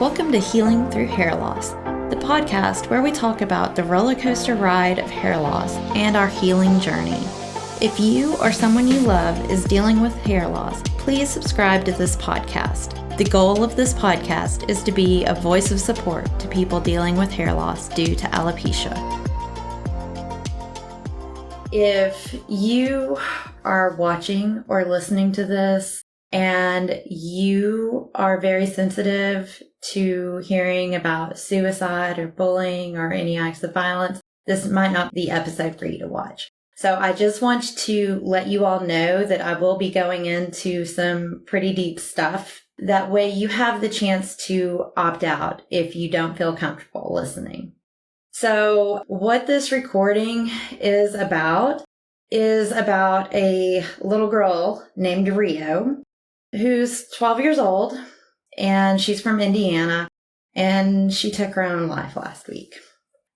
Welcome to Healing Through Hair Loss, the podcast where we talk about the roller coaster ride of hair loss and our healing journey. If you or someone you love is dealing with hair loss, please subscribe to this podcast. The goal of this podcast is to be a voice of support to people dealing with hair loss due to alopecia. If you are watching or listening to this and you are very sensitive to hearing about suicide or bullying or any acts of violence, this might not be the episode for you to watch. So I just want to let you all know that I will be going into some pretty deep stuff. That way you have the chance to opt out if you don't feel comfortable listening. So what this recording is about a little girl named Rio who's 12 years old, and she's from Indiana, and she took her own life last week.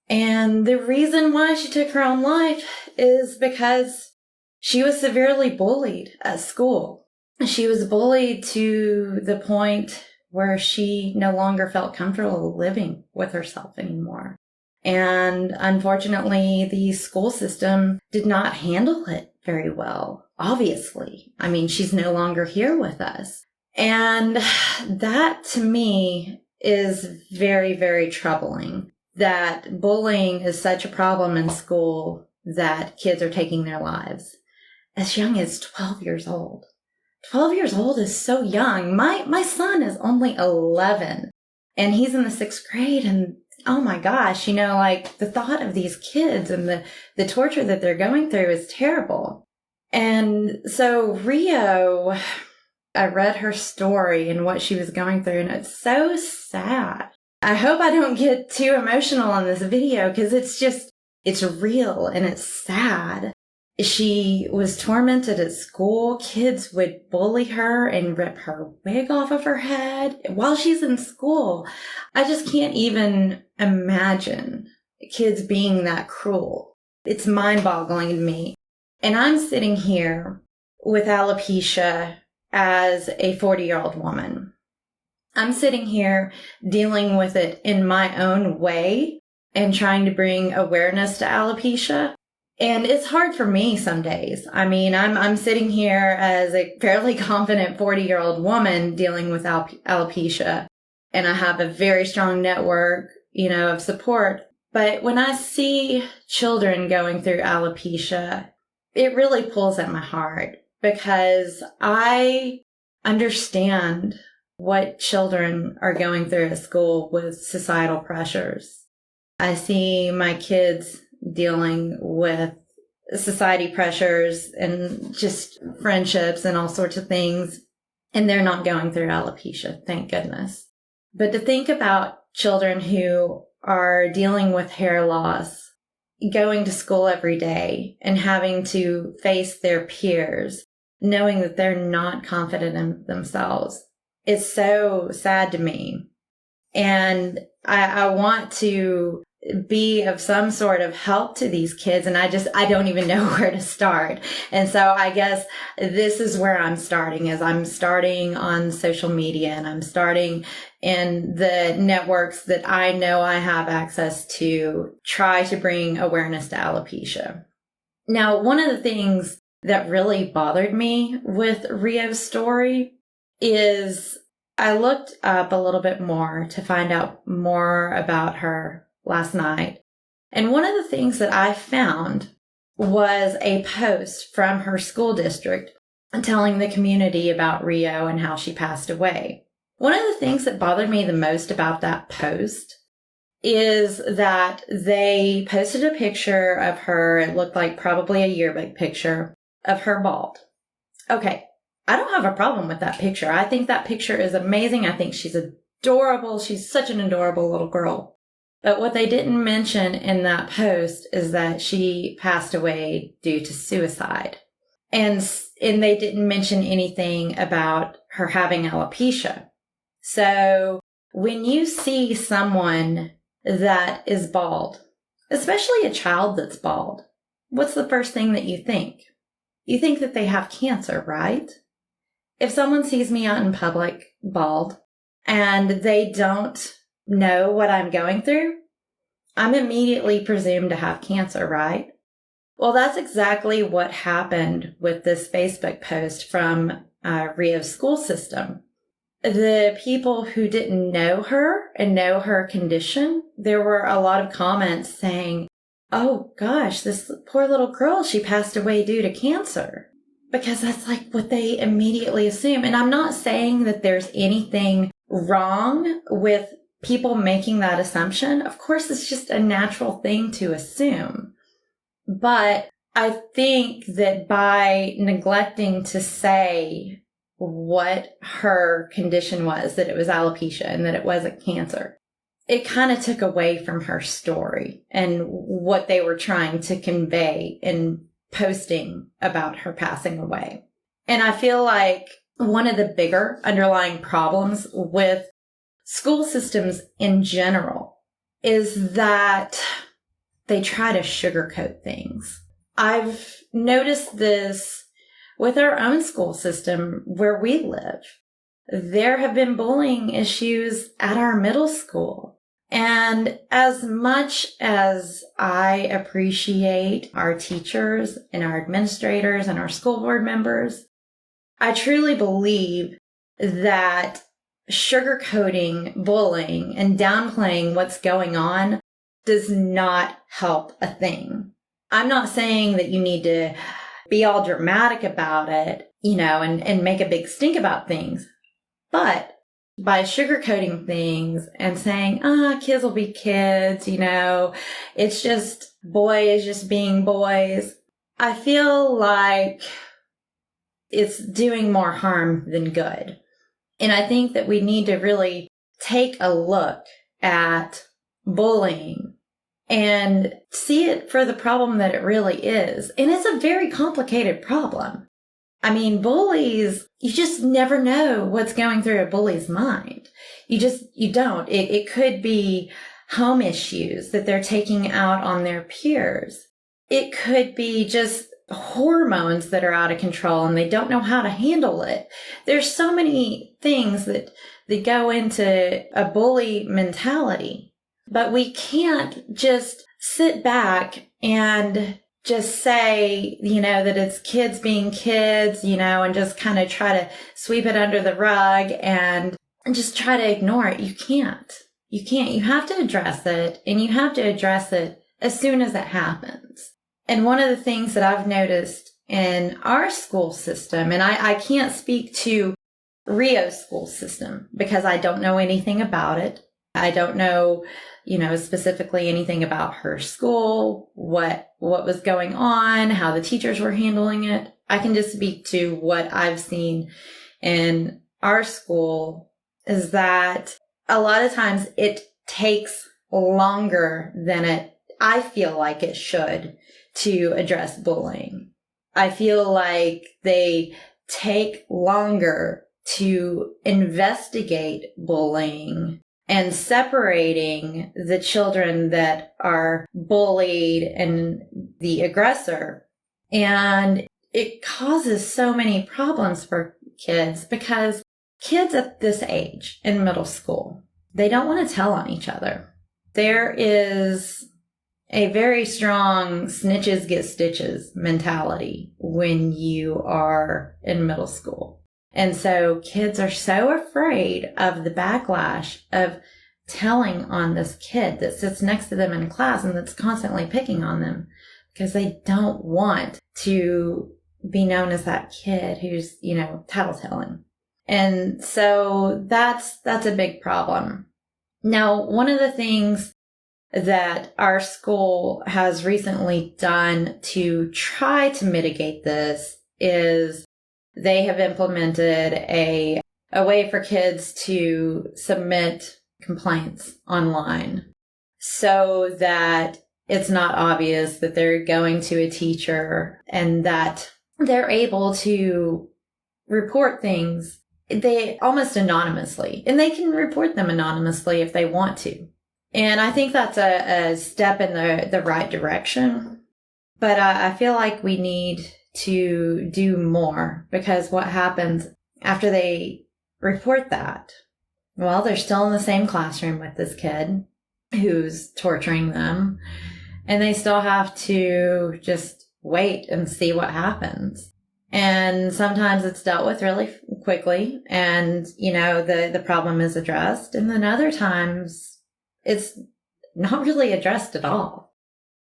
And the reason why she took her own life is because she was severely bullied at school. She was bullied to the point where she no longer felt comfortable living with herself anymore. And unfortunately, the school system did not handle it very well. Obviously. I mean, she's no longer here with us. And that to me is very, very troubling, that bullying is such a problem in school that kids are taking their lives as young as 12 years old. 12 years old is so young. My son is only 11 and he's in the 6th grade, and oh my gosh, like the thought of these kids and the torture that they're going through is terrible. And so Rio, I read her story and what she was going through, and it's so sad. I hope I don't get too emotional on this video because it's real and it's sad. She was tormented at school. Kids would bully her and rip her wig off of her head while she's in school. I just can't even imagine kids being that cruel. It's mind-boggling to me. And I'm sitting here with alopecia as a 40-year-old woman. I'm sitting here dealing with it in my own way and trying to bring awareness to alopecia. And it's hard for me some days. I mean, I'm sitting here as a fairly confident 40-year-old woman dealing with alopecia, and I have a very strong network, of support. But when I see children going through alopecia, it really pulls at my heart because I understand what children are going through at school with societal pressures. I see my kids dealing with society pressures and just friendships and all sorts of things, and they're not going through alopecia, thank goodness. But to think about children who are dealing with hair loss, going to school every day and having to face their peers, knowing that they're not confident in themselves, it's so sad to me. And I want to be of some sort of help to these kids, and I don't even know where to start. And so I guess this is where I'm starting, is I'm starting on social media, and I'm starting in the networks that I know I have access to try to bring awareness to alopecia. Now, one of the things that really bothered me with Rio's story is I looked up a little bit more to find out more about her last night. And one of the things that I found was a post from her school district telling the community about Rio and how she passed away. One of the things that bothered me the most about that post is that they posted a picture of her. It looked like probably a yearbook picture of her bald. Okay, I don't have a problem with that picture. I think that picture is amazing. I think she's adorable. She's such an adorable little girl. But what they didn't mention in that post is that she passed away due to suicide. And they didn't mention anything about her having alopecia. So when you see someone that is bald, especially a child that's bald, what's the first thing that you think? You think that they have cancer, right? If someone sees me out in public bald, and they don't know what I'm going through, I'm immediately presumed to have cancer, right? Well, that's exactly what happened with this Facebook post from Rio's school system. The people who didn't know her and know her condition, there were a lot of comments saying, oh gosh, this poor little girl, she passed away due to cancer. Because that's like what they immediately assume. And I'm not saying that there's anything wrong with people making that assumption. Of course, it's just a natural thing to assume. But I think that by neglecting to say what her condition was, that it was alopecia and that it wasn't cancer, it kind of took away from her story and what they were trying to convey in posting about her passing away. And I feel like one of the bigger underlying problems with school systems in general is that they try to sugarcoat things. I've noticed this with our own school system where we live. There have been bullying issues at our middle school. And as much as I appreciate our teachers and our administrators and our school board members, I truly believe that sugarcoating bullying and downplaying what's going on does not help a thing. I'm not saying that you need to be all dramatic about it, and make a big stink about things. But by sugarcoating things and saying, kids will be kids, it's just boys just being boys, I feel like it's doing more harm than good. And I think that we need to really take a look at bullying and see it for the problem that it really is. And it's a very complicated problem. I mean, bullies, you just never know what's going through a bully's mind. You don't. It could be home issues that they're taking out on their peers. It could be just hormones that are out of control and they don't know how to handle it. There's so many things that go into a bully mentality. But we can't just sit back and just say, that it's kids being kids, and just kind of try to sweep it under the rug and just try to ignore it. You can't. You have to address it, and you have to address it as soon as it happens. And one of the things that I've noticed in our school system, and I can't speak to Rio's school system because I don't know anything about it. I don't know, specifically anything about her school, what was going on, how the teachers were handling it. I can just speak to what I've seen in our school is that a lot of times it takes longer than I feel like it should to address bullying. I feel like they take longer to investigate bullying and separating the children that are bullied and the aggressor. And it causes so many problems for kids because kids at this age in middle school, they don't want to tell on each other. There is a very strong snitches get stitches mentality when you are in middle school. And so kids are so afraid of the backlash of telling on this kid that sits next to them in class and that's constantly picking on them because they don't want to be known as that kid who's, tattletelling. And so that's a big problem. Now, one of the things that our school has recently done to try to mitigate this is they have implemented a way for kids to submit complaints online so that it's not obvious that they're going to a teacher and that they're able to report things almost anonymously. And they can report them anonymously if they want to. And I think that's a step in the right direction. But I feel like we need to do more because what happens after they report that, Well, they're still in the same classroom with this kid who's torturing them, and they still have to just wait and see what happens. And sometimes it's dealt with really quickly and, the problem is addressed. And then other times it's not really addressed at all.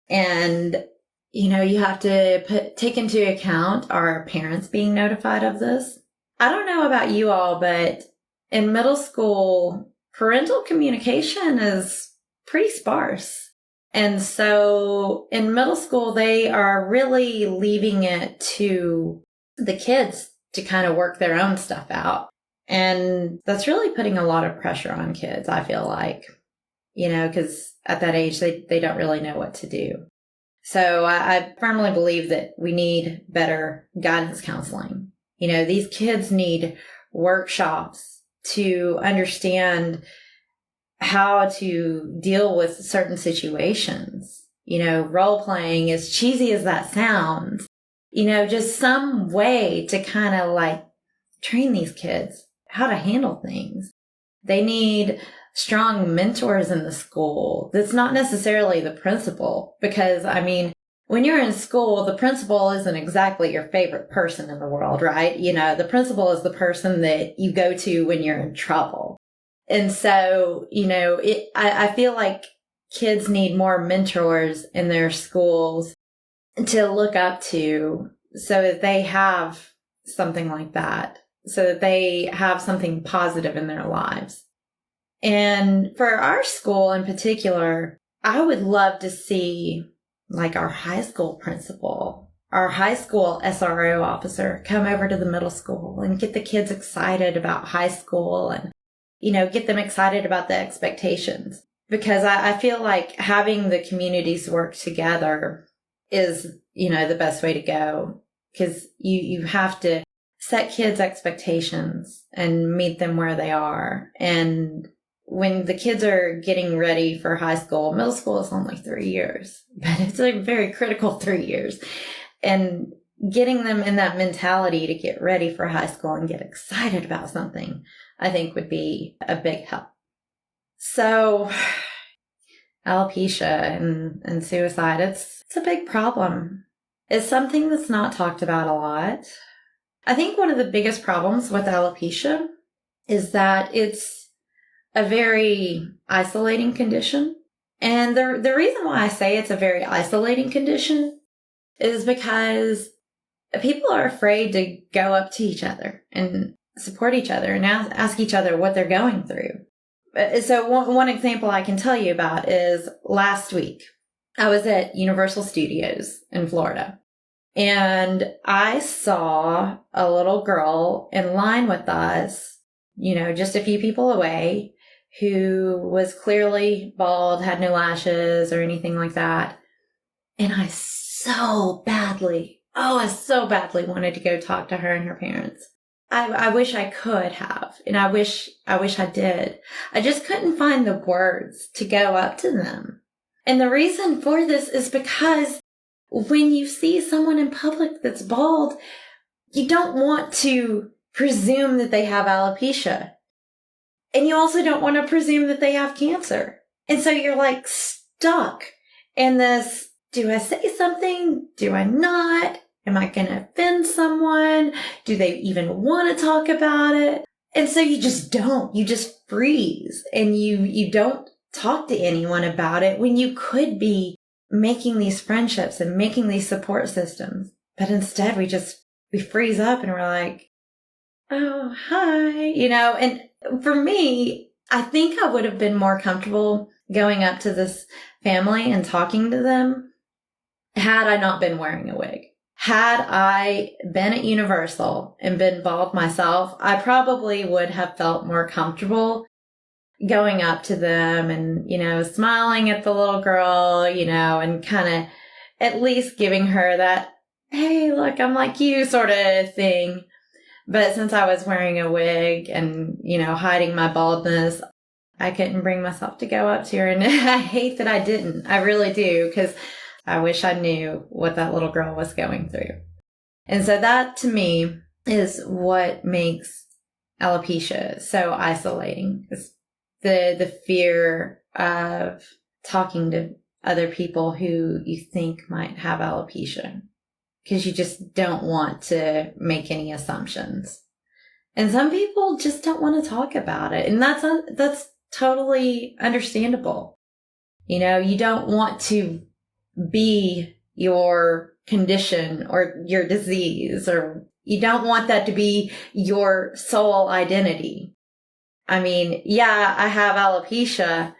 And, you have to take into account, are parents being notified of this? I don't know about you all, but in middle school, parental communication is pretty sparse. And so in middle school, they are really leaving it to the kids to kind of work their own stuff out. And that's really putting a lot of pressure on kids, I feel like, because at that age, they don't really know what to do. So I firmly believe that we need better guidance counseling. These kids need workshops to understand how to deal with certain situations. Role playing, as cheesy as that sounds, just some way to kind of like train these kids how to handle things. They need strong mentors in the school. That's not necessarily the principal, because when you're in school, the principal isn't exactly your favorite person in the world, right? The principal is the person that you go to when you're in trouble. And so, I feel like kids need more mentors in their schools to look up to, so that they have something like that, so that they have something positive in their lives. And for our school in particular, I would love to see like our high school principal, our high school SRO officer come over to the middle school and get the kids excited about high school and get them excited about the expectations. Because I feel like having the communities work together is, the best way to go. Because you have to set kids' expectations and meet them where they are. And when the kids are getting ready for high school, middle school is only 3 years, but it's a very critical 3 years. And getting them in that mentality to get ready for high school and get excited about something, I think would be a big help. So alopecia and suicide, it's a big problem. It's something that's not talked about a lot. I think one of the biggest problems with alopecia is that it's a very isolating condition. And the reason why I say it's a very isolating condition is because people are afraid to go up to each other and support each other and ask each other what they're going through. So one example I can tell you about is last week. I was at Universal Studios in Florida, and I saw a little girl in line with us, just a few people away, who was clearly bald, had no lashes or anything like that. And I so badly wanted to go talk to her and her parents. I wish I could have, and I wish I did. I just couldn't find the words to go up to them. And the reason for this is because when you see someone in public that's bald, you don't want to presume that they have alopecia. And you also don't want to presume that they have cancer. And so you're like stuck in this, do I say something? Do I not? Am I going to offend someone? Do they even want to talk about it? And so you just don't. You just freeze and you don't talk to anyone about it when you could be making these friendships and making these support systems. But instead we freeze up and we're like, oh, hi, and for me, I think I would have been more comfortable going up to this family and talking to them had I not been wearing a wig. Had I been at Universal and been bald myself, I probably would have felt more comfortable going up to them and, smiling at the little girl, and kind of at least giving her that, hey, look, I'm like you sort of thing. But since I was wearing a wig and, hiding my baldness, I couldn't bring myself to go up to her. And I hate that I didn't. I really do, because I wish I knew what that little girl was going through. And so that to me is what makes alopecia is so isolating. It's the fear of talking to other people who you think might have alopecia, because you just don't want to make any assumptions. And some people just don't want to talk about it. And that's totally understandable. You know, you don't want to be your condition or your disease, or you don't want that to be your sole identity. I mean, yeah, I have alopecia,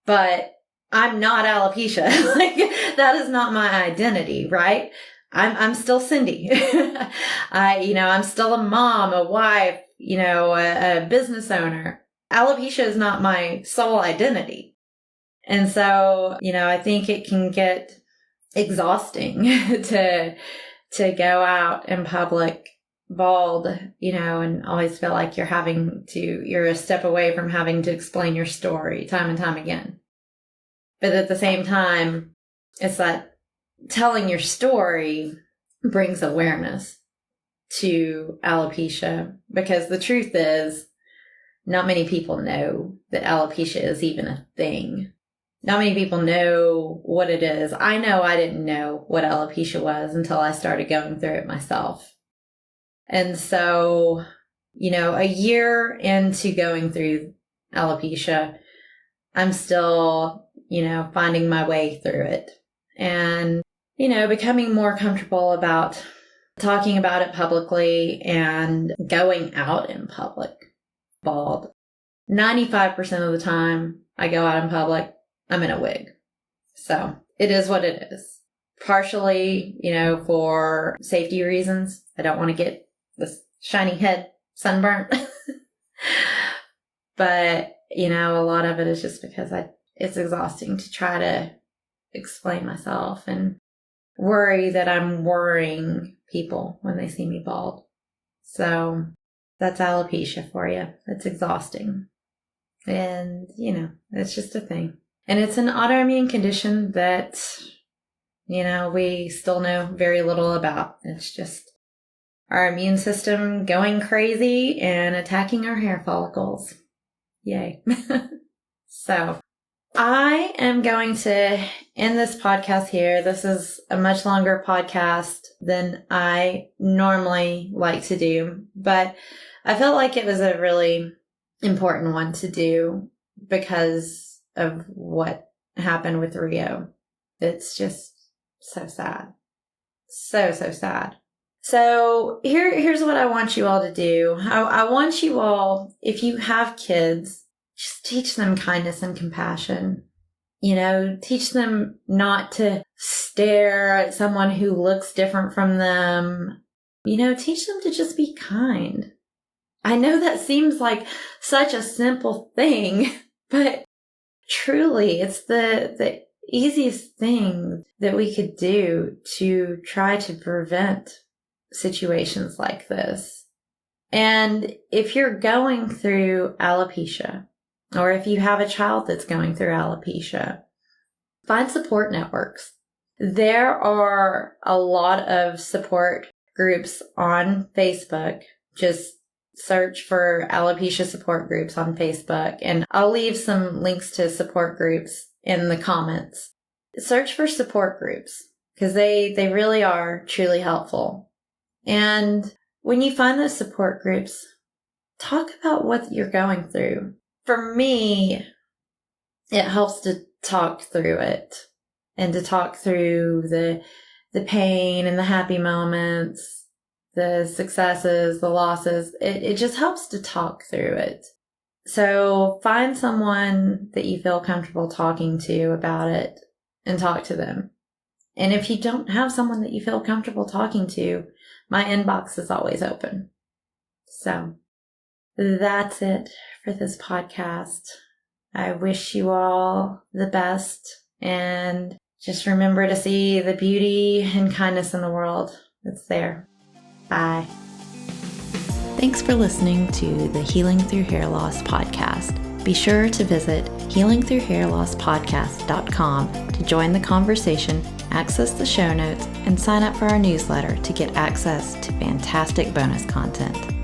but I'm not alopecia. Like, that is not my identity, right? I'm still Cindy. I'm still a mom, a wife, a business owner. Alopecia is not my sole identity. And so, I think it can get exhausting to go out in public bald, and always feel like you're a step away from having to explain your story time and time again. But at the same time, it's that telling your story brings awareness to alopecia, because the truth is, not many people know that alopecia is even a thing. Not many people know what it is. I know I didn't know what alopecia was until I started going through it myself. And so, a year into going through alopecia, I'm still, finding my way through it. And, becoming more comfortable about talking about it publicly and going out in public bald. 95% of the time I go out in public, I'm in a wig. So it is what it is. Partially, for safety reasons. I don't want to get this shiny head sunburnt. But, a lot of it is just because it's exhausting to try to explain myself and worry that I'm worrying people when they see me bald. So that's alopecia for you. It's exhausting. And, it's just a thing. And it's an autoimmune condition that, we still know very little about. It's just our immune system going crazy and attacking our hair follicles. Yay. So I am going to end this podcast here. This is a much longer podcast than I normally like to do, but I felt like it was a really important one to do because of what happened with Rio. It's just so sad. So sad. So here's what I want you all to do. I want you all, if you have kids, just teach them kindness and compassion. Teach them not to stare at someone who looks different from them. Teach them to just be kind. I know that seems like such a simple thing, but truly it's the easiest thing that we could do to try to prevent situations like this. And if you're going through alopecia, or if you have a child that's going through alopecia, find support networks. There are a lot of support groups on Facebook. Just search for alopecia support groups on Facebook, and I'll leave some links to support groups in the comments. Search for support groups because they really are truly helpful. And when you find those support groups, talk about what you're going through. For me, it helps to talk through it and to talk through the pain and the happy moments, the successes, the losses. It just helps to talk through it. So find someone that you feel comfortable talking to about it and talk to them. And if you don't have someone that you feel comfortable talking to, my inbox is always open. So that's it for this podcast. I wish you all the best, and just remember to see the beauty and kindness in the world. It's there. Bye. Thanks for listening to the Healing Through Hair Loss podcast. Be sure to visit healingthroughhairlosspodcast.com to join the conversation, access the show notes, and sign up for our newsletter to get access to fantastic bonus content.